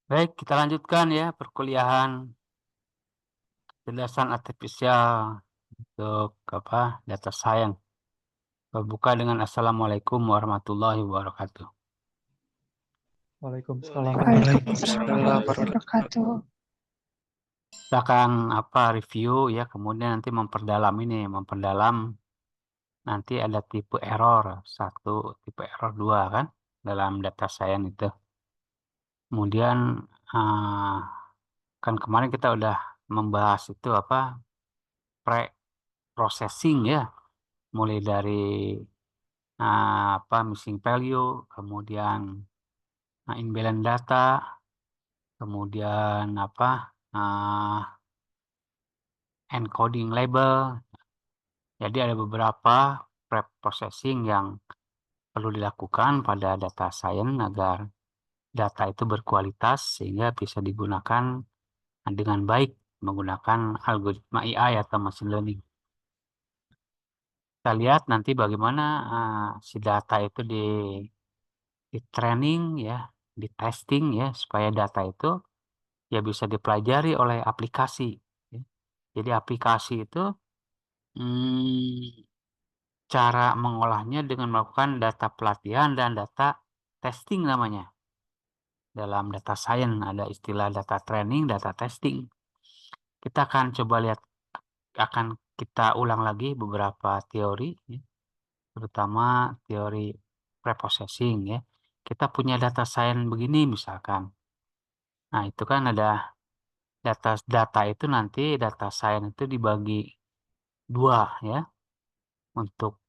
Baik, kita lanjutkan ya perkuliahan kecerdasan artifisial untuk data science. Berbuka dengan Assalamualaikum warahmatullahi wabarakatuh. Waalaikumsalam Waalaikumsalam warahmatullahi wabarakatuh. Kita akan review ya, kemudian nanti memperdalam nanti ada tipe error 1, tipe error 2 kan dalam data science itu. Kemudian kan kemarin kita udah membahas itu pre-processing ya, mulai dari missing value, kemudian imbalance data, kemudian encoding label. Jadi ada beberapa pre-processing yang perlu dilakukan pada data science agar data itu berkualitas sehingga bisa digunakan dengan baik menggunakan algoritma AI atau machine learning. Kita lihat nanti bagaimana si data itu di training ya, di testing ya, supaya data itu ya bisa dipelajari oleh aplikasi. Ya. Jadi aplikasi itu cara mengolahnya dengan melakukan data pelatihan dan data testing namanya. Dalam data science ada istilah data training, data testing. Kita akan coba lihat, akan kita ulang lagi beberapa teori, ya, terutama teori preprocessing ya. Kita punya data science begini misalkan. Nah, itu kan ada data itu nanti data science itu dibagi dua ya, untuk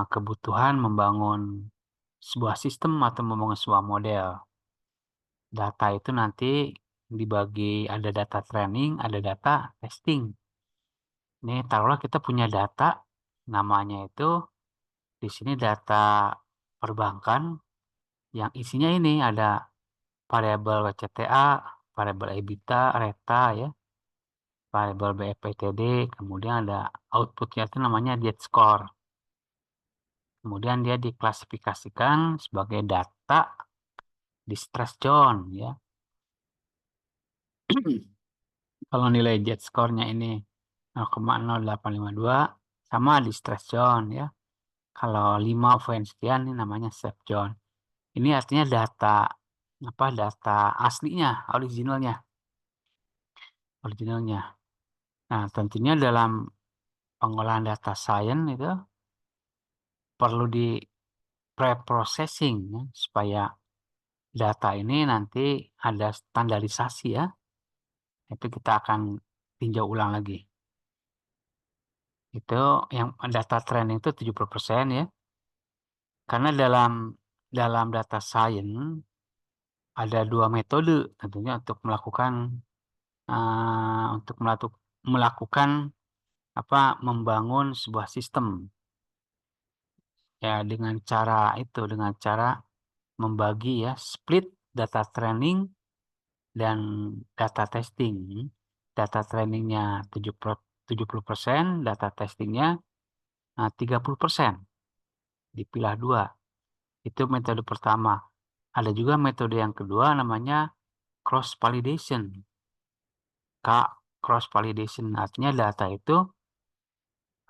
kebutuhan membangun sebuah sistem atau membangun sebuah model. Data itu nanti dibagi, ada data training, ada data testing. Ini taruhlah kita punya data, namanya itu di sini data perbankan yang isinya ini ada variabel WCTA, variabel EBITDA, RETA ya, variabel BPTD, kemudian ada outputnya itu namanya dead score. Kemudian dia diklasifikasikan sebagai data di stress zone ya. Kalau nilai dead score-nya ini 0,0852 sama di stress zone ya. Kalau 5 poin sekian ini namanya safe zone. Ini artinya data data aslinya, originalnya. Nah, tentunya dalam pengolahan data science itu perlu di pre-processing ya, supaya data ini nanti ada standarisasi ya. Itu kita akan tinjau ulang lagi. Itu yang data training itu 70% ya. Karena dalam data science ada dua metode tentunya untuk melakukan membangun sebuah sistem ya, dengan cara membagi ya, split data training dan data testing. Data trainingnya 70%, data testingnya 30%. Dipilah dua. Itu metode pertama. Ada juga metode yang kedua namanya cross validation. Cross validation artinya data itu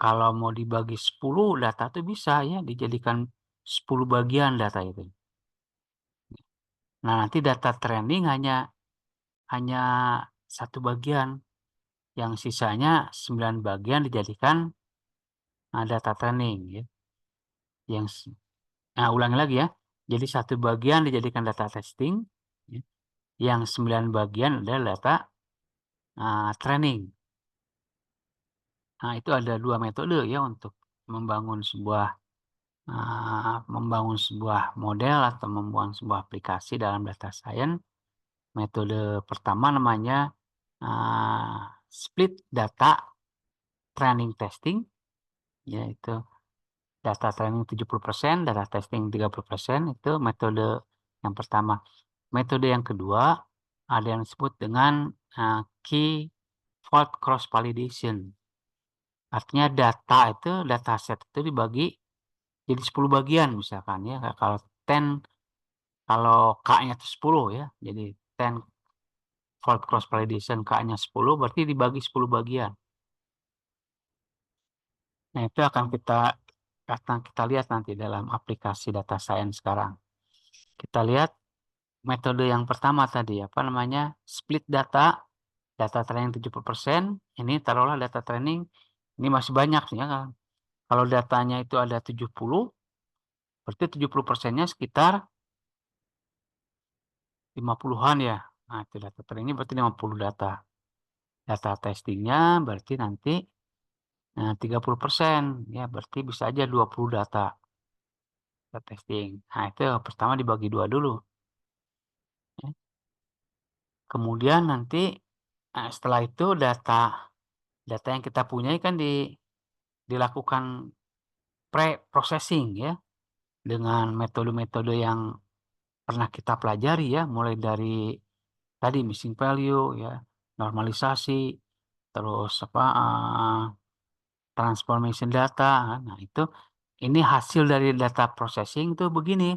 kalau mau dibagi 10 data itu bisa ya dijadikan 10 bagian data itu. Nah, nanti data training hanya satu bagian. Yang sisanya 9 bagian dijadikan data training ya. Ulangi lagi ya. Jadi satu bagian dijadikan data testing, ya. Yang 9 bagian adalah data training. Nah, itu ada dua metode ya untuk membangun sebuah model atau membangun sebuah aplikasi dalam data science. Metode pertama namanya split data training testing, yaitu data training 70%, data testing 30%, itu metode yang pertama. Metode yang kedua ada yang disebut dengan key fault cross validation. Artinya data set itu dibagi jadi 10 bagian misalkan ya. Kalau K-nya itu 10 ya. Jadi fault cross validation K-nya 10, berarti dibagi 10 bagian. Nah, itu akan kita lihat nanti dalam aplikasi data science sekarang. Kita lihat metode yang pertama tadi, apa namanya, split data training 70%, ini taruhlah data training, ini masih banyak ya kan. Kalau datanya itu ada 70, berarti 70%-nya sekitar 50-an ya. Nah, itu data trainingnya berarti 50 data. Data testingnya berarti nanti 30%, ya berarti bisa aja 20 data testing. Nah, itu pertama dibagi 2 dulu. Ya. Kemudian nanti setelah itu data yang kita punya kan dilakukan pre-processing ya, dengan metode-metode yang pernah kita pelajari ya, mulai dari tadi missing value ya, normalisasi, terus transformation data. Nah, ini hasil dari data processing itu begini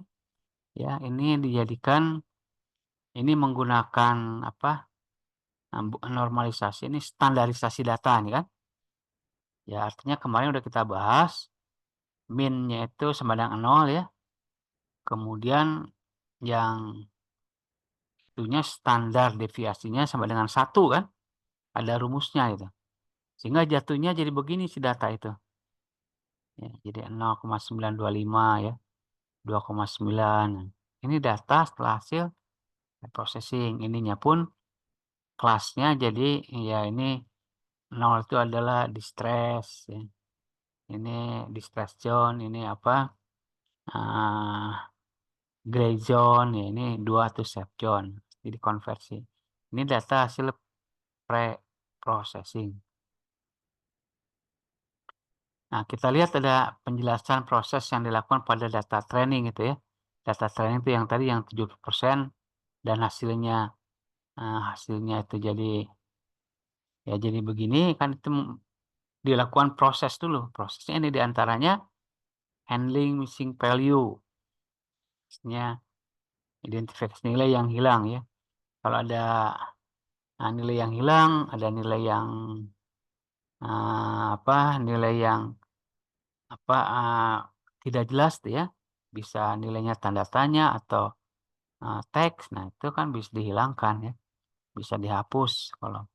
ya, ini menggunakan normalisasi, ini standarisasi data nih kan. Ya, artinya kemarin udah kita bahas min-nya itu sama dengan 0 ya. Kemudian yang itunya standar deviasinya sama dengan 1 kan. Ada rumusnya itu. Sehingga jatuhnya jadi begini si data itu. Ya, jadi 0,925 ya. 2,9. Ini data setelah hasil processing. Ininya pun kelasnya jadi ya ini 0 itu adalah distress ya. Ini distress zone, ini apa? Gray zone ya, ini 2 atau safe zone. Jadi konversi. Ini data hasil pre-processing. Nah, kita lihat ada penjelasan proses yang dilakukan pada data training itu ya. Data training itu yang tadi yang 70% dan hasilnya itu jadi begini kan, itu dilakukan proses dulu. Prosesnya ini diantaranya handling missing value. Maksudnya identifikasi nilai yang hilang ya. Kalau ada nilai yang hilang, ada nilai yang nilai yang tidak jelas tuh ya, bisa nilainya tanda tanya atau teks. Nah, itu kan bisa dihilangkan ya, bisa dihapus kalau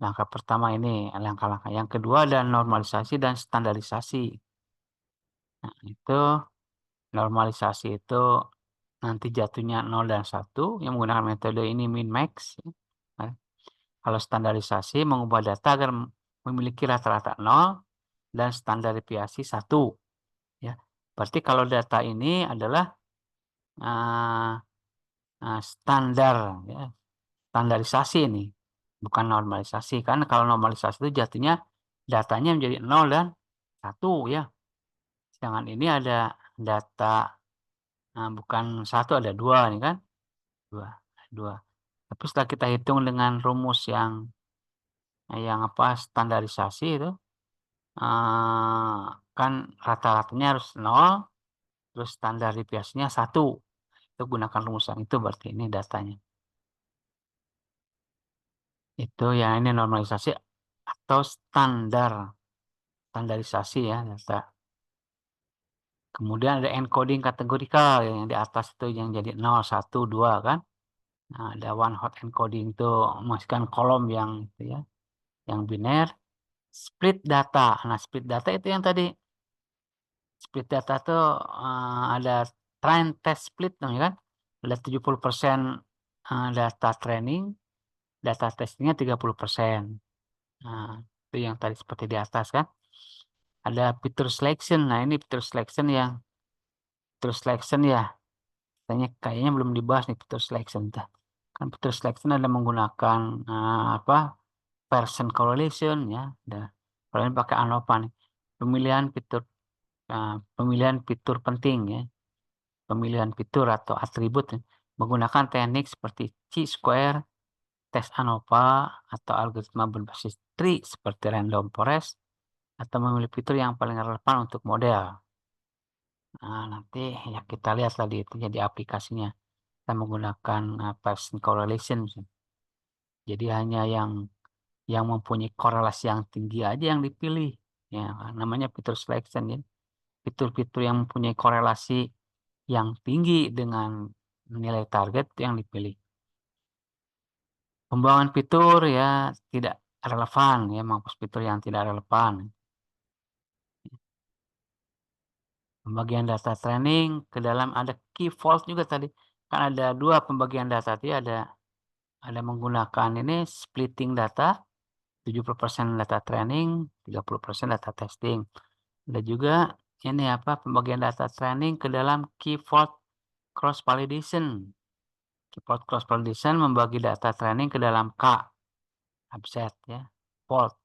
langkah pertama ini, langkah-langkah yang kedua ada normalisasi dan standarisasi. Nah, itu normalisasi itu nanti jatuhnya 0 dan 1 yang menggunakan metode ini min max ya. Nah, kalau standarisasi mengubah data agar memiliki rata-rata 0 dan standar deviasi 1 ya. Berarti kalau data ini adalah standar ya, standarisasi ini, bukan normalisasi. Karena kalau normalisasi itu jatuhnya datanya menjadi 0 dan 1 ya. Sedangkan ini ada data bukan 1, ada 2 nih kan. 2. Tapi setelah kita hitung dengan rumus yang standarisasi itu kan rata-ratanya harus 0, terus standar deviasinya 1. Itu gunakan rumus yang itu, berarti ini datanya. Itu yang ini normalisasi atau standarisasi ya data. Kemudian ada encoding kategorikal yang di atas itu yang jadi 0, 1, 2 kan. Nah, ada one hot encoding itu memasukkan kolom yang itu ya, yang biner. Split data. Nah, split data itu yang tadi. Split data itu ada train test split ya kan. Ada 70% data training, data testingnya 30%. Nah, itu yang tadi seperti di atas kan. Ada fitur selection. Nah, ini fitur selection ya. Kayaknya belum dibahas nih fitur selection. Kan fitur selection ada menggunakan Pearson correlation ya. Kalau ini pakai ANOVA nih. Pemilihan fitur penting ya. Pemilihan fitur atau atribut ya, menggunakan teknik seperti chi-square, tes ANOVA, atau algoritma berbasis tree seperti random forest, atau memilih fitur yang paling relevan untuk model. Nah, nanti ya kita lihat tadi itu jadi aplikasinya. kita menggunakan Bayesian correlation. Jadi hanya yang mempunyai korelasi yang tinggi aja yang dipilih. Ya, namanya feature selection ya. Fitur-fitur yang mempunyai korelasi yang tinggi dengan nilai target yang dipilih. Pembuangan fitur ya tidak relevan ya, menghapus fitur yang tidak relevan. Pembagian data training ke dalam ada key vault juga tadi. Kan ada 2 pembagian data tadi, ada menggunakan ini splitting data, 70% data training, 30% data testing. Ada juga ini pembagian data training ke dalam key vault cross validation. Key vault cross validation membagi data training ke dalam subset ya, vault.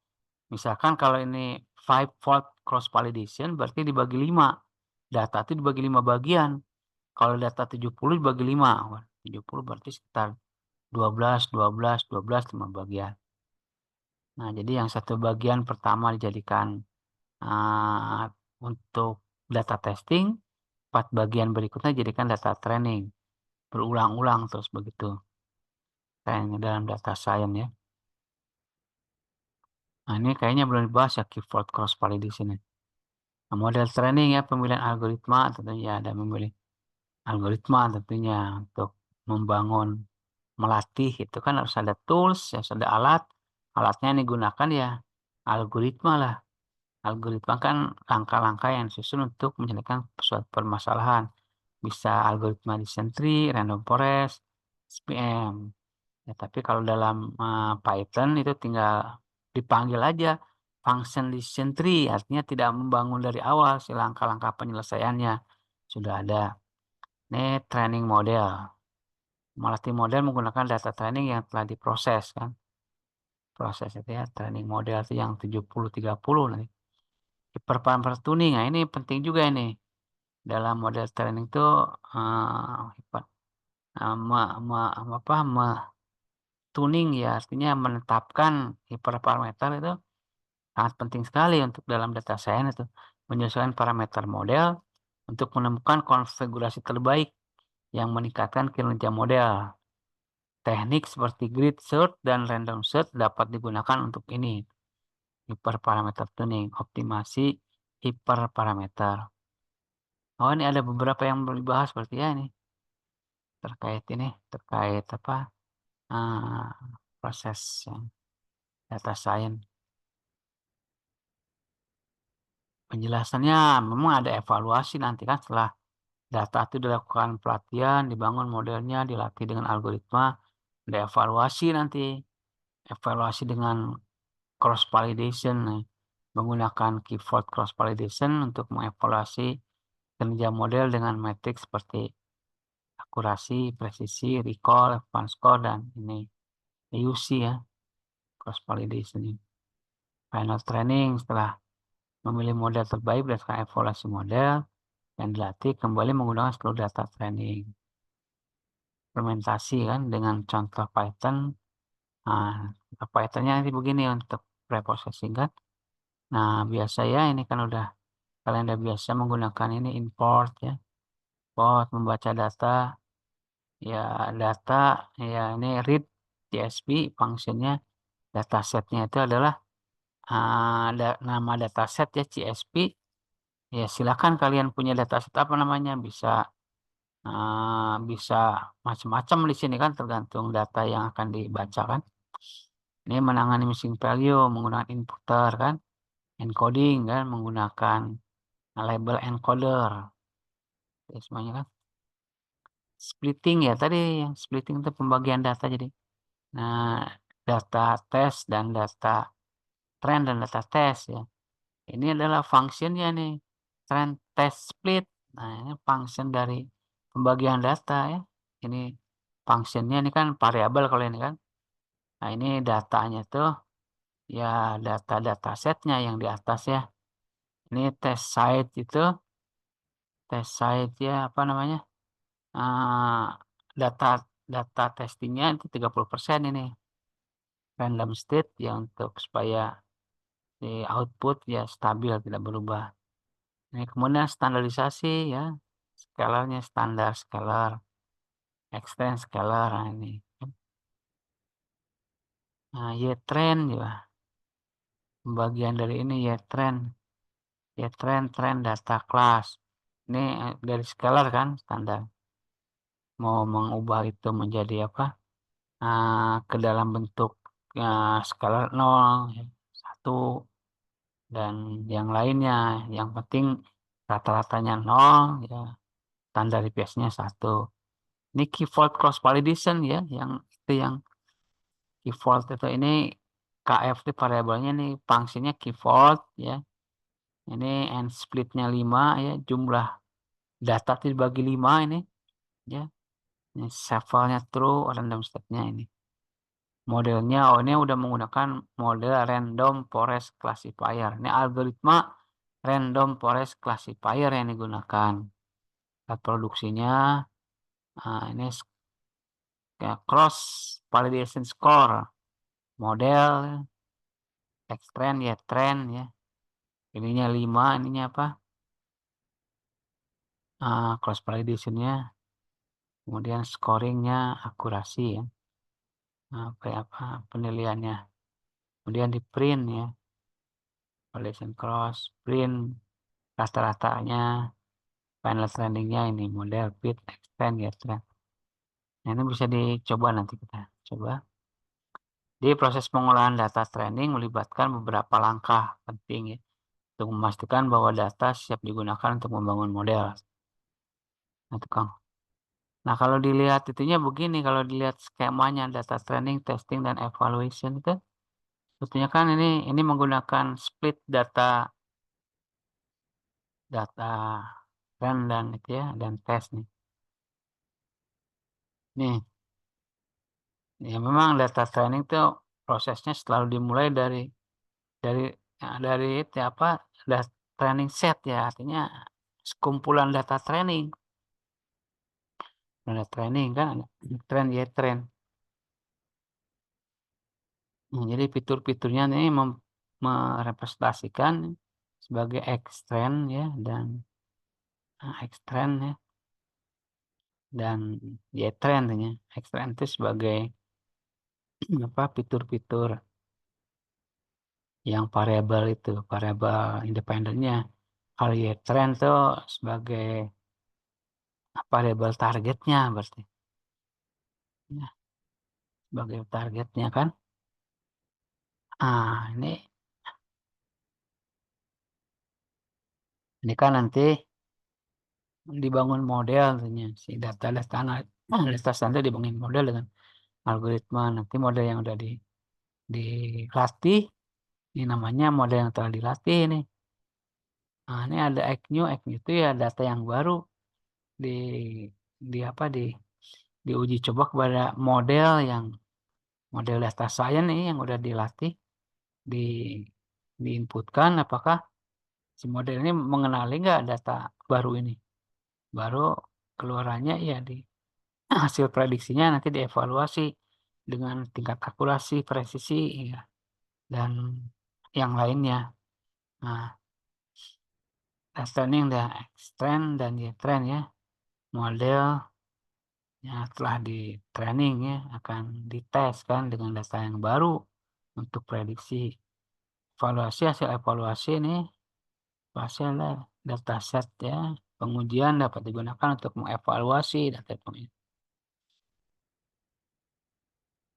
Misalkan kalau ini 5 vault cross validation berarti dibagi 5. Data itu dibagi 5 bagian. Kalau data 70 dibagi 5. 70 berarti sekitar 12, 12, 12, 5 bagian. Nah, jadi yang satu bagian pertama dijadikan untuk data testing, 4 bagian berikutnya dijadikan data training. Berulang-ulang terus begitu. Kayaknya dalam data science ya. Nah, ini kayaknya belum dibahas ya keyword cross validation ya. Nah, model training ya, pemilihan algoritma tentunya ada memilih algoritma tentunya untuk membangun, melatih itu kan harus ada tools, harus ada alat. Alatnya yang digunakan ya algoritma lah. Algoritma kan langkah-langkah yang disusun untuk menyelesaikan suatu permasalahan. Bisa algoritma descent tree, random forest, SPM. Ya, tapi kalau dalam Python itu tinggal dipanggil aja function descent tree, artinya tidak membangun dari awal si langkah-langkah penyelesaiannya. Sudah ada. Ini training model. Melatih model menggunakan data training yang telah diproses kan. Proses itu ya, training model itu yang 70-30 nanti. Hyperparameter tuning, nah ini penting juga ini. Dalam model training itu tuning ya, artinya menetapkan hiperparameter itu sangat penting sekali untuk dalam data science itu. Menyesuaikan parameter model untuk menemukan konfigurasi terbaik yang meningkatkan kinerja model. Teknik seperti grid search dan random search dapat digunakan untuk ini. Hiperparameter tuning, optimasi hiperparameter. Oh, ini ada beberapa yang belum dibahas seperti ya ini. Terkait proses data science. Penjelasannya memang ada evaluasi nanti kan setelah data itu dilakukan pelatihan, dibangun modelnya, dilatih dengan algoritma, ada evaluasi nanti. Evaluasi dengan cross validation, menggunakan keyword cross validation untuk mengevaluasi kinerja model dengan metrik seperti akurasi, presisi, recall, advance score, dan ini AUC ya, cross validation. Final training setelah memilih model terbaik berdasarkan evaluasi model yang dilatih kembali menggunakan seluruh data training. Implementasi kan dengan contoh Python. Nah, Pythonnya nanti begini untuk preprocessing kan. Nah, biasa ya ini kan kalian udah biasa menggunakan ini import ya. Import membaca data ya, ini read CSV fungsinya, datasetnya itu adalah nama dataset ya CSV. Ya silakan kalian punya dataset apa namanya, bisa macam-macam di sini kan tergantung data yang akan dibaca kan. Ini menangani missing value menggunakan inputer kan, encoding kan menggunakan label encoder. Ya, semuanya kan. Splitting ya tadi, yang splitting itu pembagian data jadi. Nah, data test dan data trend dan data test ya. Ini adalah fungsinya nih, trend test split. Nah, ini function dari pembagian data ya. Ini fungsinya ini kan variabel kalau ini kan. Nah, ini datanya tuh ya data setnya yang di atas ya. Ini test site ya apa namanya? Data data testingnya itu 30% ini. Random state ya untuk supaya di output ya stabil tidak berubah. Ini kemudian standarisasi ya, skalarnya standar scalar. extend scalar ini. Nah, Y-trend ya. Bagian dari ini Y-trend. Trend data class. Ini dari scalar kan standar. Mau mengubah itu menjadi apa? Ke dalam bentuk scalar 0, 1, dan yang lainnya. Yang penting rata-ratanya 0, ya. Standar IPS-nya 1. Ini key fault cross validation ya, yang itu yang key fault itu ini KF itu variabelnya nih, fungsinya key fault ya. Ini and splitnya 5 ya, jumlah data dibagi 5 ini ya. Ini shuffle-nya true, random state-nya ini. Modelnya ini udah menggunakan model random forest classifier. Ini algoritma random forest classifier yang digunakan. Produksinya ini cross validation score, model X-trend ya, trend ya. Ininya 5, ininya apa? Cross validation-nya. Kemudian scoringnya akurasi ya. Apa penilaiannya. Kemudian di print ya. Validation cross, print rata-ratanya, final trendingnya ini model fit, extend ya, trend. Nah, ini bisa dicoba nanti kita coba. Di proses pengolahan data training melibatkan beberapa langkah penting ya, untuk memastikan bahwa data siap digunakan untuk membangun model. Nah, Kang. Nah, kalau dilihat itunya begini, kalau dilihat skemanya data training, testing, dan evaluation itu, sebetulnya kan ini menggunakan split data trend dan itu ya, dan test nih. Nih, ya memang data training itu prosesnya selalu dimulai dari itu apa? Data training set ya, artinya sekumpulan data training. Data training kan ada trend ya, trend. Jadi fitur-fiturnya ini merepresentasikan sebagai X-trend ya, dan X-trend ya, dan Y-trend ya. X-trend itu sebagai apa, fitur-fitur yang variabel itu, variabel independennya. Kalau Y-trend itu sebagai variabel targetnya berarti. Ya, sebagai targetnya kan. Ini kan nanti dibangun model si data analitas nanti dibangun model dengan algoritma. Nanti model yang udah dilatih, ini namanya model yang telah dilatih nih. Nah, ini ada XNew itu ya data yang baru di apa diuji coba kepada model data science ini yang udah dilatih, di diinputkan apakah si model ini mengenali nggak data baru ini. Baru keluarannya ya di hasil prediksinya nanti dievaluasi dengan tingkat akurasi, presisi ya, dan yang lainnya. Nah, training dan X-trend dan Y-trend ya, model yang telah di training ya akan dites kan dengan data yang baru untuk prediksi. Hasil evaluasi ini hasil dataset ya, pengujian dapat digunakan untuk mengevaluasi data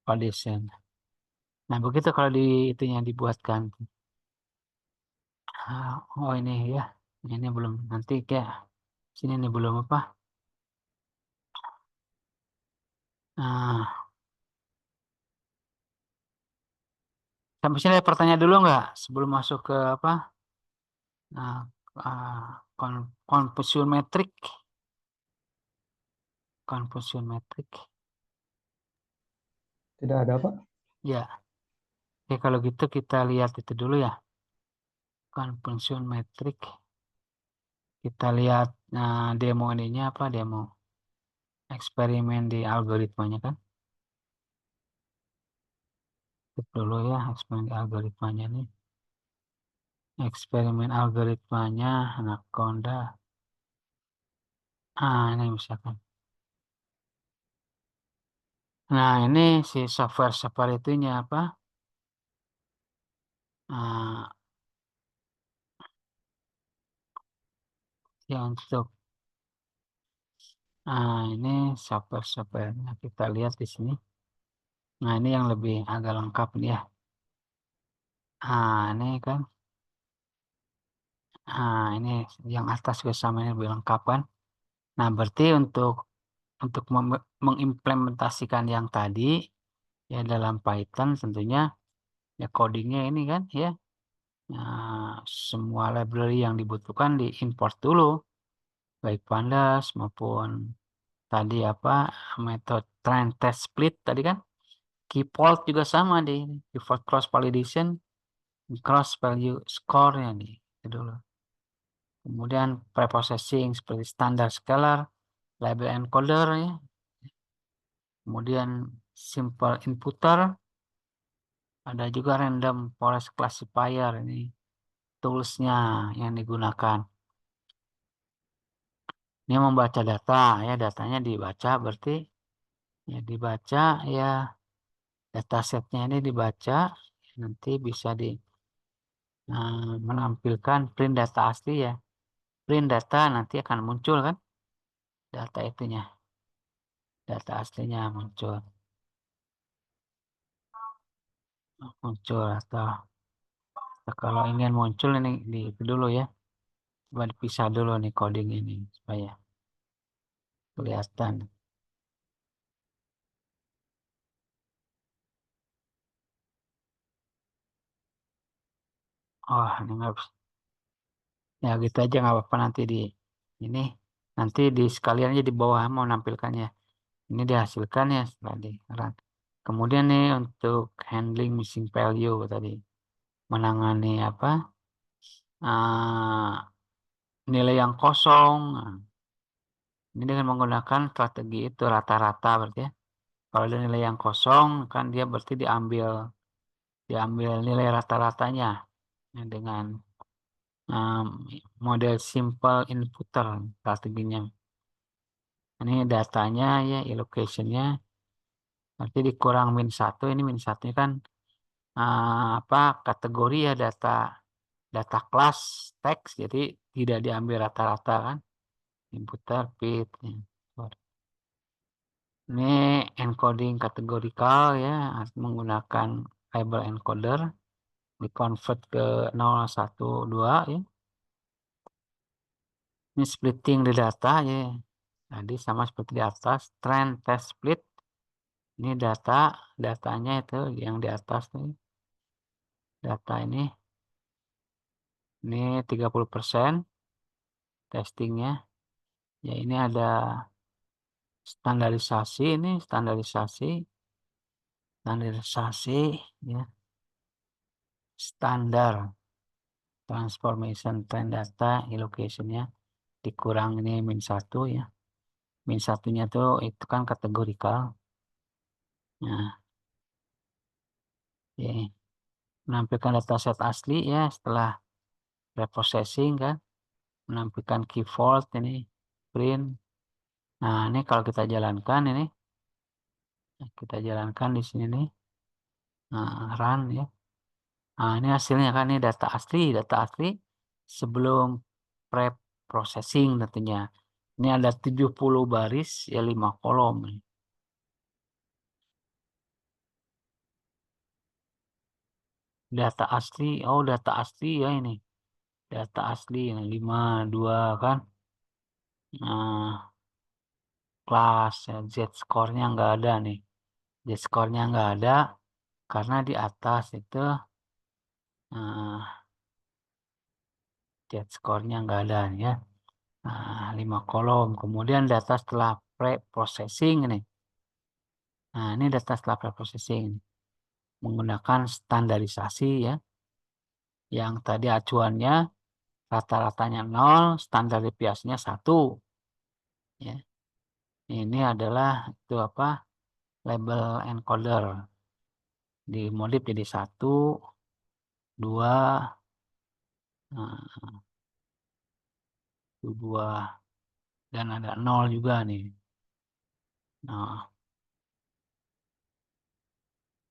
validation. Nah, begitu kalau itunya dibuatkan. Oh ini ya, ini belum, nanti kayak sini nih belum apa. Nah, sampai sini ada pertanyaan dulu nggak sebelum masuk ke apa? Nah, confusion metric, confusion metric. Tidak ada, Pak. Ya, oke kalau gitu kita lihat itu dulu ya, confusion metric. Kita lihat demo ininya apa, demo eksperimen di algoritmanya kan. Itu dulu ya eksperimen di algoritmanya nih. Eksperimen algoritmanya Anaconda. Ini misalkan. Nah, ini si software itunya apa? Nah, yang untuk ini software-softwarenya kita lihat di sini. Nah, ini yang lebih agak lengkap nih ya. Ini kan. Ini yang atas juga sama, ini lebih lengkap kan. Nah, berarti untuk mengimplementasikan yang tadi ya dalam Python tentunya ya codingnya ini kan ya. Semua library yang dibutuhkan diimport dulu, baik pandas maupun tadi apa metode train test split tadi kan. Key fault juga sama di default cross validation, cross value score ya nih itu dulu. Kemudian preprocessing seperti standar scalar, label encoder ya. Kemudian simple inputter, ada juga random forest classifier ini toolsnya yang digunakan. Ini membaca data ya, datanya dibaca berarti ya dibaca ya, datasetnya ini dibaca nanti bisa menampilkan print data asli ya. Print data nanti akan muncul kan data itunya, data aslinya muncul atau kalau ingin muncul ini di itu dulu ya. Coba dipisah dulu nih coding ini supaya kelihatan. Oh, ini nggak bisa. Ya gitu aja nggak apa-apa, nanti ini nanti di sekalian aja di bawah mau nampilkannya. Ini dihasilkan ya setelah di run. Kemudian nih untuk handling missing value tadi, menangani apa nilai yang kosong. Nah, ini dengan menggunakan strategi itu rata-rata berarti ya. Kalau ada nilai yang kosong kan dia berarti diambil nilai rata-ratanya ya, dengan um, model simple inputter strateginya. Ini datanya ya, allocationnya nanti dikurang -1. Ini -1 kan apa kategori ya, data kelas teks, jadi tidak diambil rata-rata kan, inputter fit ya. Ini encoding kategorikal ya, menggunakan label encoder dikonvert ke 012 ya. Ini splitting di data ya, tadi sama seperti di atas trend test split. Ini datanya itu yang di atas nih, data ini 30% testingnya ya. Ini ada standarisasi, ini standarisasi ya, standar transformation trend data allocationnya dikurang ini -1 ya. -1-nya tuh itu kan kategorikal. Nah, ya, menampilkan dataset asli ya setelah reprocessing kan, menampilkan key vault ini print. Nah, ini kalau kita jalankan ini, di sini nih, run ya. Nah, ini hasilnya kan, ini data asli sebelum pre-processing tentunya. Ini ada 70 baris ya, 5 kolom. Data asli, data asli ya ini. Data asli yang 5, 2 kan. Nah, kelas ya, Z-score-nya nggak ada nih. Z-score-nya nggak ada karena di atas itu Z-score-nya nggak ada ya. 5 kolom. Kemudian data setelah pre-processing ini. Nah, ini data setelah pre-processing menggunakan standarisasi ya. Yang tadi acuannya rata-ratanya 0, standar deviasinya 1 ya. Ini adalah itu apa? Label encoder. Dimodif jadi 1, 2, 2 dan ada 0 juga nih. Nah,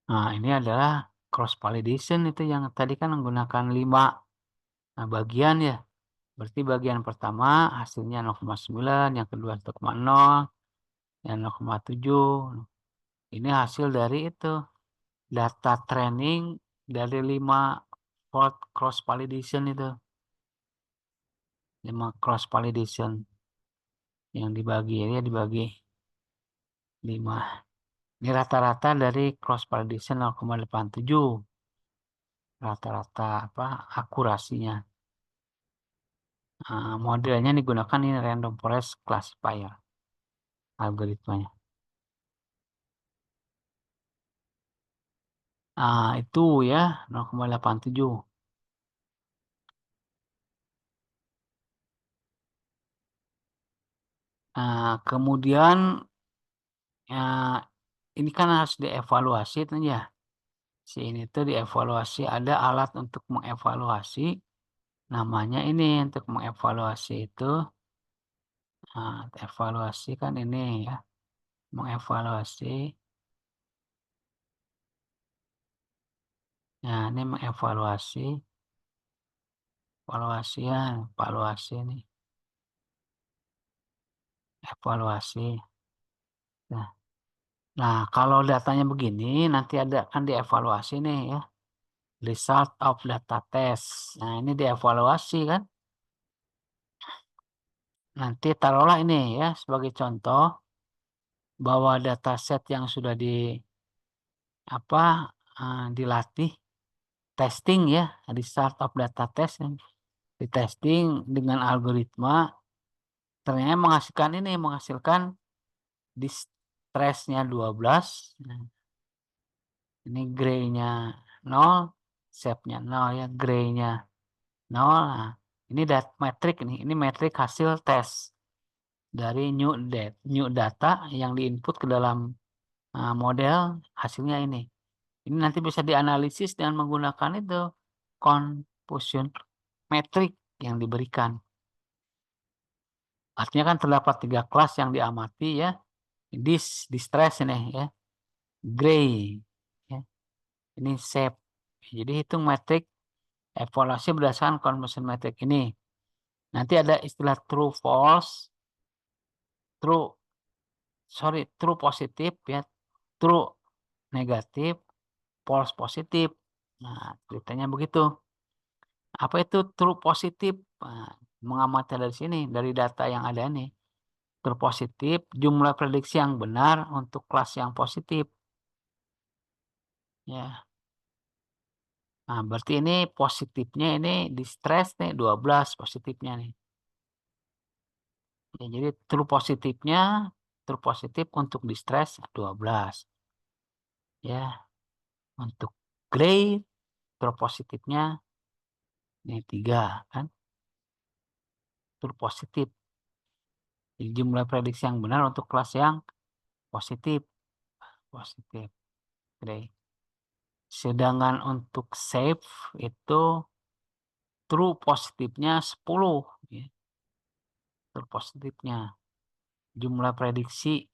Nah, ini adalah cross validation itu yang tadi kan menggunakan 5 bagian ya. Berarti bagian pertama hasilnya 0,9, yang kedua 1,0, yang 0,7. Ini hasil dari itu data training dari 5 fault cross validation itu. 5 cross validation yang dibagi 5. Ini rata-rata dari cross validation 0,87. Rata-rata akurasinya. Modelnya digunakan ini random forest classifier algoritmanya. Itu ya 0,87. Kemudian ini kan harus dievaluasi ya. Ini tuh dievaluasi, ada alat untuk mengevaluasi. Namanya ini untuk mengevaluasi itu. Evaluasi kan ini ya. Mengevaluasi. Nah, ini mengevaluasi. Evaluasi nih. Evaluasi. Nah, kalau datanya begini, nanti akan dievaluasi nih ya. Result of data test. Nah, ini dievaluasi kan. Nanti taruhlah ini ya sebagai contoh bahwa dataset yang sudah dilatih testing ya, result of data test di testing dengan algoritma ternyata menghasilkan distressnya 12. Nah, ini gray-nya 0, shape-nya 0 ya, gray-nya 0. Nah, ini metrik nih, ini metrik hasil tes dari new data yang diinput ke dalam model, hasilnya ini. Ini nanti bisa dianalisis dengan menggunakan itu confusion metrik yang diberikan. Artinya kan terdapat 3 kelas yang diamati ya. Distress ini ya. Gray ya. Ini shape. Jadi hitung metrik evaluasi berdasarkan confusion metrik ini. Nanti ada istilah true positif ya. True negatif, false positif. Nah, ceritanya begitu. Apa itu true positif? Nah, mengamati dari sini, dari data yang ada nih. True positif, jumlah prediksi yang benar untuk kelas yang positif. Ya. Nah, berarti ini positifnya ini di stress nih, 12 positifnya nih. Ya, jadi true positif untuk di stress 12. Ya. Untuk gray, true positifnya ini 3 kan. True positif. Jadi jumlah prediksi yang benar untuk kelas yang positif. Gray. Sedangkan untuk shape itu true positifnya 10 ya. True positifnya jumlah prediksi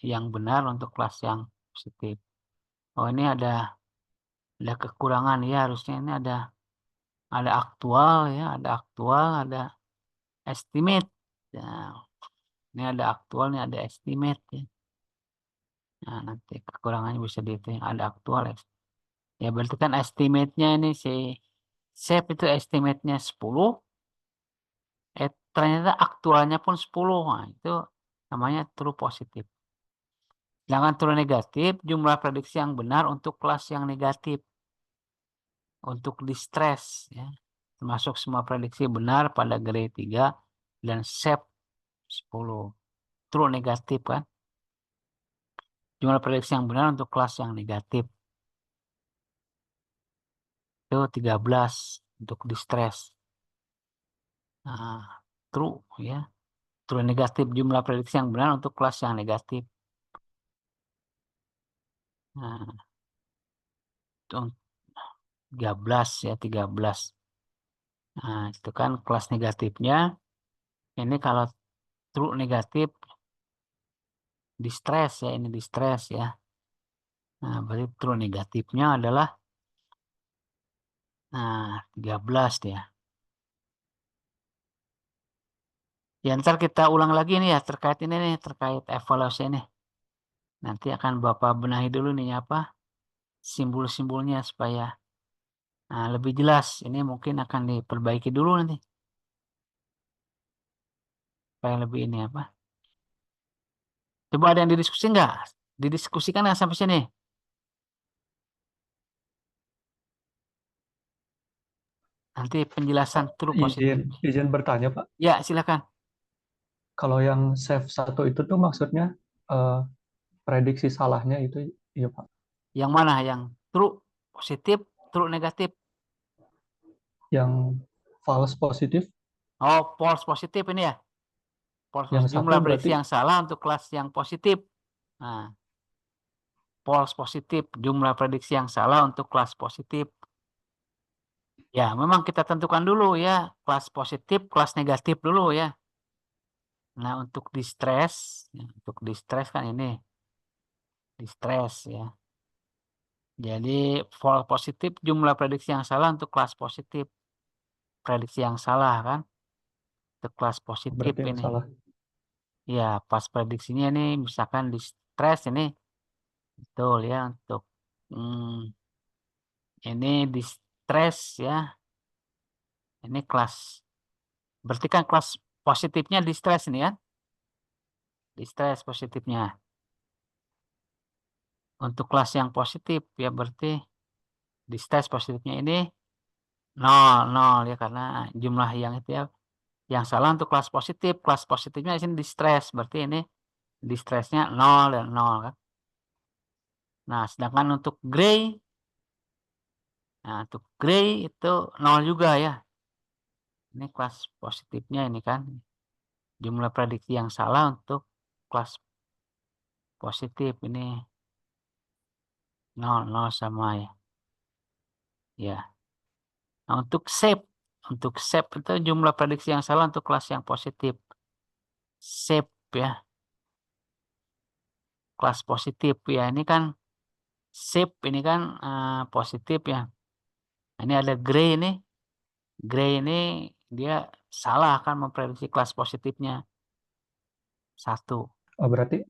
yang benar untuk kelas yang positif. Oh, ini ada kekurangan ya, harusnya ini ada aktual ya, ada estimate. Nah, ini ada aktual, ini ada estimate ya. Nah, nanti kekurangannya bisa ada aktual ya. Ya berarti kan estimate-nya ini si shape itu estimate-nya 10, ternyata aktualnya pun 10. Nah, itu namanya true positif. Sedangkan true negatif, jumlah prediksi yang benar untuk kelas yang negatif. Untuk distress ya. Termasuk semua prediksi benar pada grade 3 dan shape 10. True negatif kan. Jumlah prediksi yang benar untuk kelas yang negatif. Itu 13 untuk distress. Nah, true ya. True negatif, jumlah prediksi yang benar untuk kelas yang negatif. Nah, itu 13 ya, 13. Nah, itu kan kelas negatifnya. Ini kalau true negatif distress ya, ini distress ya. Nah, berarti true negatifnya adalah 13 dia. Ya, ntar kita ulang lagi nih ya terkait ini nih, terkait evaluasi ini. Nanti akan Bapak benahi dulu nih apa simbol-simbolnya supaya lebih jelas. Ini mungkin akan diperbaiki dulu nanti. Supaya lebih ini apa. Coba ada yang didiskusi nggak? Didiskusikan nggak sampai sini? Nanti penjelasan true positif. Izin bertanya, Pak. Ya, silakan. Kalau yang save 1 itu tuh maksudnya eh, prediksi salahnya itu, iya Pak. Yang mana? Yang true positif, true negatif. Yang false positif, Oh, false positif ini ya. False yang positif. satu Jumlah prediksi berarti yang salah untuk kelas yang positif. Nah, false positif. Jumlah prediksi yang salah untuk kelas positif. Ya, memang kita tentukan dulu ya. Kelas positif, kelas negatif dulu ya. Nah, untuk untuk distress kan ini. Distress ya. Jadi, false positif jumlah prediksi yang salah untuk kelas positif. Prediksi yang salah kan. Untuk kelas positif berarti yang ini. salah. Ya, pas prediksinya ini misalkan distress ini. Betul ya. Untuk ini distress ya. Ini kelas. Berarti kan kelas positifnya distress ini ya. Distress positifnya. Untuk kelas yang positif ya berarti distress positifnya ini 0 ya karena jumlah yang itu ya. Yang salah untuk kelas positif. Kelas positifnya di sini distress. Berarti ini distressnya 0 dan 0 kan. Nah, sedangkan untuk gray. Nah, untuk gray itu 0 juga ya. Ini kelas positifnya ini kan. Jumlah prediksi yang salah untuk kelas positif ini 0 sama ya. Ya. Nah, untuk shape itu jumlah prediksi yang salah untuk kelas yang positif. Shape ya. Kelas positif ya. Ini kan shape ini kan positif ya. Ini ada gray ini. Gray ini dia salah kan memprediksi kelas positifnya. 1. Berarti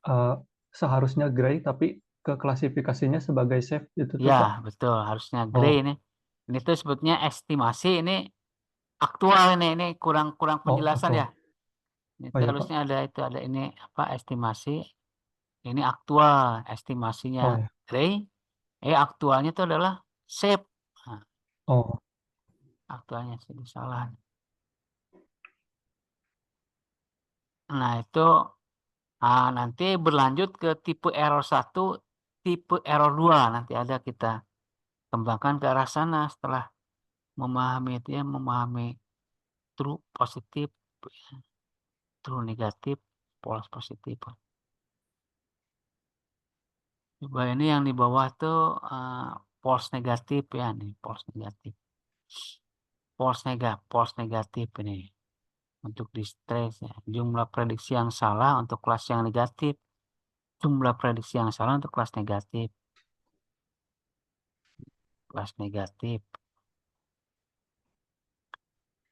eh, seharusnya gray tapi ke klasifikasinya sebagai safe itu tuh Ya, Pak. betul. Harusnya gray Oh, ini. Ini tuh sebutnya estimasi ini aktual ini kurang penjelasan ya. aktual. Itu Oh ya Pak. harusnya ada ini apa estimasi. Ini aktual estimasinya Oh ya. gray. Aktualnya itu adalah shape. Nah, Oh, aktualnya sih salah. Nah, itu nanti berlanjut ke tipe error 1, tipe error 2. Nanti ada kita kembangkan ke arah sana setelah memahami itu ya, memahami true positif, true negatif, false positif. Coba ini yang di bawah tuh false negatif ya nih, false negatif. False negatif ini untuk distress ya. Jumlah prediksi yang salah untuk kelas yang negatif. Jumlah prediksi yang salah untuk kelas negatif. Kelas negatif.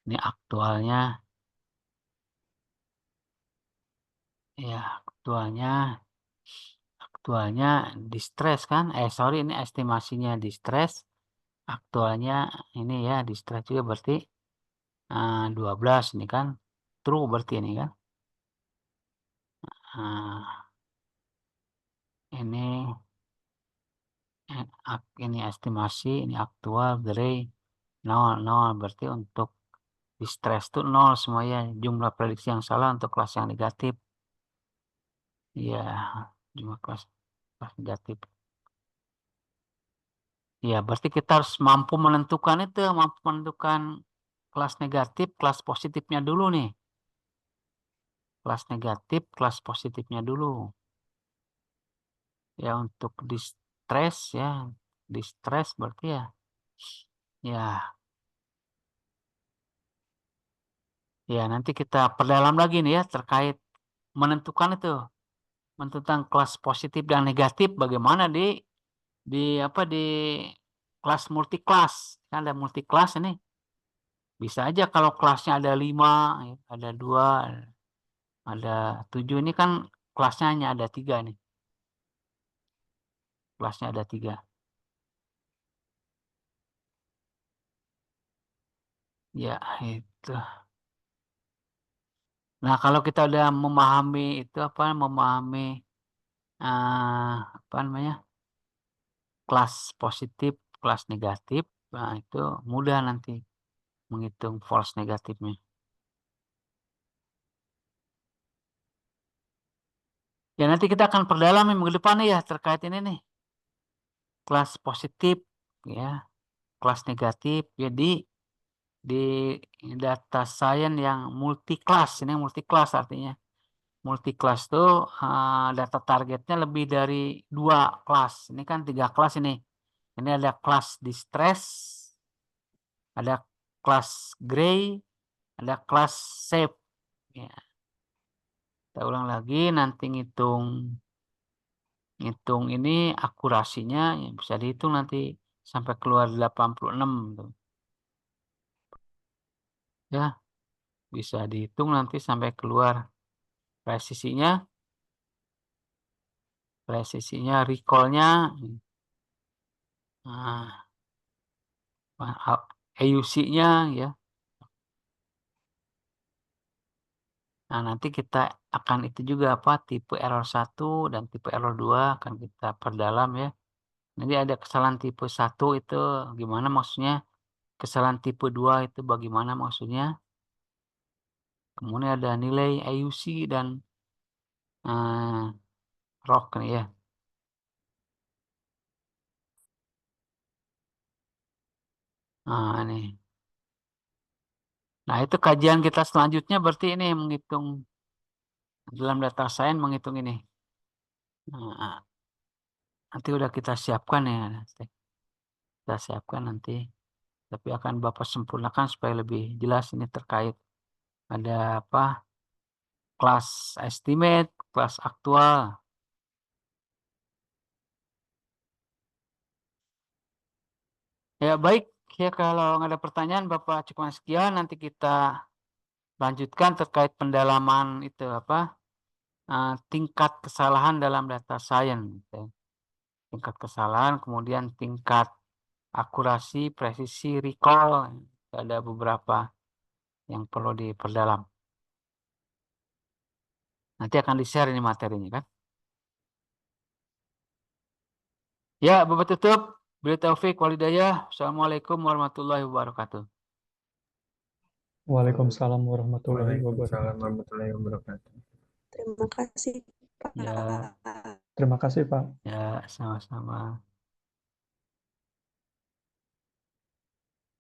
Ini aktualnya. Ya, aktualnya distress kan? Sorry ini estimasinya distress. Aktualnya ini ya distress juga berarti 12 ini kan. True berarti ini kan. Ini ini estimasi, ini aktual, gray 0 berarti untuk distress itu 0 semuanya. Jumlah prediksi yang salah untuk kelas yang negatif. Ya, jumlah kelas negatif. Ya, berarti kita harus mampu menentukan kelas negatif, kelas positifnya dulu nih. Kelas negatif, kelas positifnya dulu. Ya, untuk distress ya. Distress berarti ya. Ya, ya nanti kita perdalam lagi nih ya terkait menentukan kelas positif dan negatif bagaimana di kelas multi kelas. Kan ada multi kelas ini. Bisa aja kalau kelasnya ada 5, ada 2, ada 7, ini kan kelasnya hanya ada 3 nih. Kelasnya ada 3. Ya, itu. Nah, kalau kita udah memahami itu memahami apa namanya? Kelas positif, kelas negatif, nah itu mudah nanti menghitung false negatifnya. Ya, nanti kita akan perdalam minggu depan nih ya terkait ini nih. Kelas positif ya, kelas negatif. Jadi di data science yang multi kelas, ini multi kelas artinya. Multi kelas tuh data targetnya lebih dari 2 kelas. Ini kan 3 kelas ini. Ini ada kelas distress, ada kelas gray, ada kelas safe. Ya. Kita ulang lagi, nanti ngitung ini akurasinya ya bisa dihitung nanti sampai keluar 86 tuh. Ya, bisa dihitung nanti sampai keluar presisinya, recall-nya, AUC-nya ya. Nah, nanti kita akan itu juga tipe error 1 dan tipe error 2 akan kita perdalam ya. Nanti ada kesalahan tipe 1 itu gimana maksudnya? Kesalahan tipe 2 itu bagaimana maksudnya? Kemudian ada nilai AUC dan ROC nih ya. Nah, ini. Nah, itu kajian kita selanjutnya berarti ini menghitung dalam data science menghitung ini. Nah, nanti udah kita siapkan ya. Kita siapkan nanti. Tapi akan Bapak sempurnakan supaya lebih jelas ini terkait ada kelas estimate, kelas aktual. Ya baik, ya kalau nggak ada pertanyaan Bapak cukup sekian, nanti kita lanjutkan terkait pendalaman itu tingkat kesalahan dalam data science. Tingkat kesalahan, kemudian tingkat akurasi, presisi, recall, ada beberapa yang perlu diperdalam. Nanti akan di-share ini materinya kan. Ya, Bapak tutup. Bila taufik walhidayah. Assalamualaikum warahmatullahi wabarakatuh. Waalaikumsalam warahmatullahi Waalaikumsalam wabarakatuh. warahmatullahi wabarakatuh. Terima kasih, Pak. Ya, Terima kasih, Pak. ya, sama-sama.